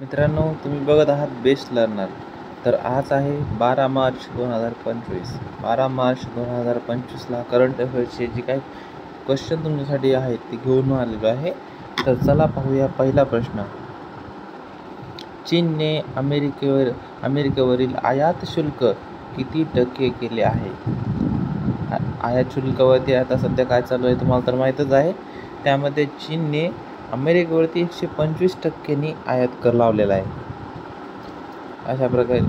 मित्रांनो, तुम्ही बघत आहात बेस्ट लर्नर. तर आज आहे 12 मार्च 2025. 12 मार्च 2025ला करंट अफेअर्सचे जे काही क्वेश्चन तुमच्यासाठी आहेत ते घेऊन आलेलो आहे. तर चला पाहूया पहिला प्रश्न. चीनने अमेरिकेवरील आयात शुल्क किती टक्के केले आहे? आयात शुल्कावरती आता सध्या काय चालू आहे तुम्हाला तर माहीतच आहे. त्यामध्ये चीनने अमेरिकेवरती 125% आयात कर लावलेला आहे. अशा प्रकारे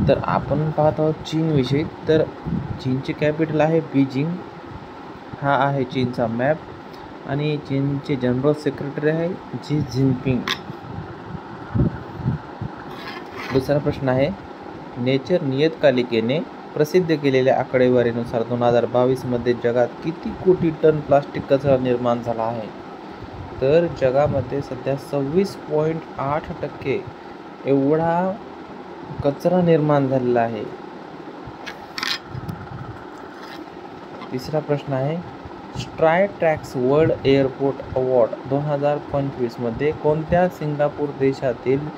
तर आपण पाहत आहोत चीनविषयी. तर चीनचे कॅपिटल आहे बीजिंग. हा आहे चीनचा मॅप आणि चीनचे जनरल सेक्रेटरी आहे जी जिनपिंग. दुसरा प्रश्न आहे, नेचर नियतकालिकेने प्रसिद्ध केलेल्या आकडेवारीनुसार 2022मध्ये जगात किती कोटी टन प्लास्टिक कचरा निर्माण झाला आहे? तर जगामध्ये सध्या 26.8% एवढा कचरा निर्माण झालेला आहे. तिसरा प्रश्न आहे, स्कायट्रॅक्स वर्ल्ड एअरपोर्ट अवॉर्ड 2025मध्ये कोणत्या सिंगापूर देशातील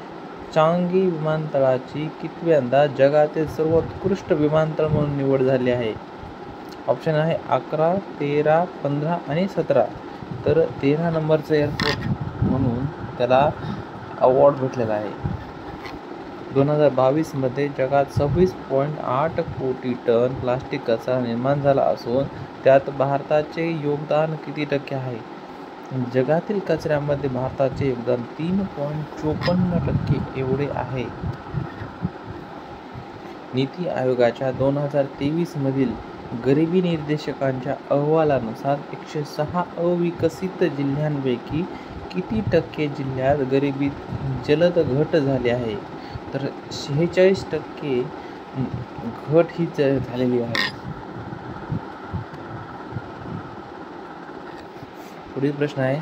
चांगी विमानतळाची कितव्यांदा जगातील सर्वोत्कृष्ट विमानतळ म्हणून निवड झाली आहे? ऑप्शन आहे 11, 13, 15 आणि 17. तर 13 नंबरचं एअरपोर्ट म्हणून त्याला अवॉर्ड भेटलेला आहे. 2022मध्ये जगात 26.8 कोटी टन प्लास्टिक कचरा निर्माण झाला असून त्यात भारताचे योगदान किती टक्के आहे? जगातील कचऱ्यामध्ये भारताचे योगदान 3.54% एवढे आहे. नीती आयोगाच्या 2023मधील गरिबी निर्देशकांच्या अहवालानुसार 106 अविकसित जिल्ह्यांपैकी किती टक्के जिल्ह्यात गरिबीत जलद घट झाली आहे? तर 46% घट ही झालेली आहे. पुढील प्रश्न आहे,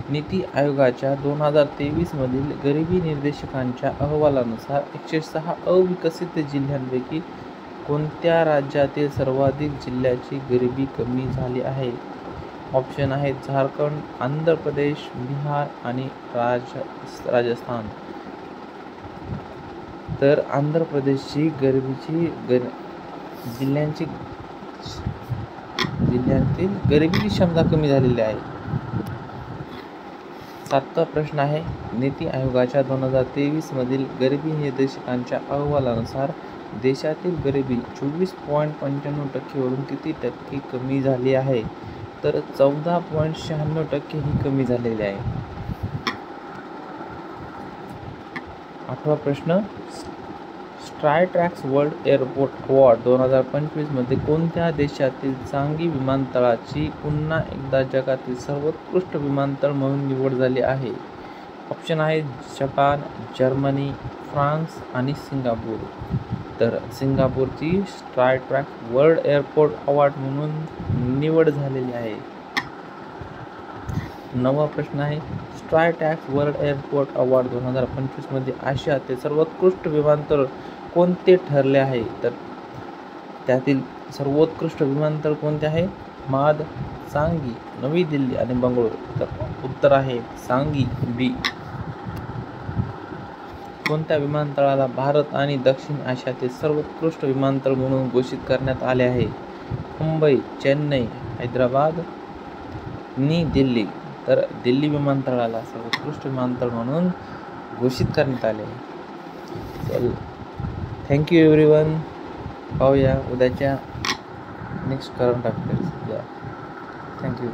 नीती आयोगाच्या 2023मधील गरिबी निर्देशकांच्या अहवालानुसार 106 अविकसित जिल्ह्यांपैकी कोणत्या राज्यातील सर्वाधिक जिल्ह्याची गरिबी कमी झाली आहे? ऑप्शन आहेत झारखंड, आंध्र प्रदेश, बिहार आणि राजस्थान. तर आंध्र प्रदेशची जिल्ह्यातील गरिबीची क्षमता कमी झालेली आहे. 7वा प्रश्न आहे, नीती आयोगाच्या 2023मधील गरिबी निर्देशकांच्या अहवालानुसार देशातील गरिबी 24.95% वरून किती टक्के कमी झाली आहे? तर 14.96% ही कमी झालेली आहे. 8वा प्रश्न, स्कायट्रॅक्स वर्ल्ड एअरपोर्ट अवॉर्ड 2025मध्ये कोणत्या देशातील चांगी विमानतळाची पुन्हा एकदा जगातील सर्वोत्कृष्ट विमानतळ म्हणून निवड झाली आहे? ऑप्शन आहे जपान, जर्मनी, फ्रान्स आणि सिंगापूर. तर सिंगापूरची स्कायट्रॅक्स वर्ल्ड एअरपोर्ट अवॉर्ड म्हणून निवड झालेली आहे. 9वा प्रश्न आहे, स्कायट्रॅक्स वर्ल्ड एअरपोर्ट अवॉर्ड 2025मध्ये आशियातील सर्वोत्कृष्ट विमानतळ कोणते ठरले आहे? तर त्यातील सर्वोत्कृष्ट विमानतळ कोणते आहे? माद, चांगी, नवी दिल्ली आणि बंगळुरू. तर उत्तर आहे चांगी बी. कोणत्या विमानतळाला भारत आणि दक्षिण आशियातील सर्वोत्कृष्ट विमानतळ म्हणून घोषित करण्यात आले आहे? मुंबई, चेन्नई, हैदराबाद आणि दिल्ली. तर दिल्ली विमानतळाला सर्वोत्कृष्ट विमानतळ म्हणून घोषित करण्यात आले आहे. चल, थँक्यू एव्हरीवन. पाहूया उद्याच्या नेक्स्ट करंट अफेअर्स. थँक्यू.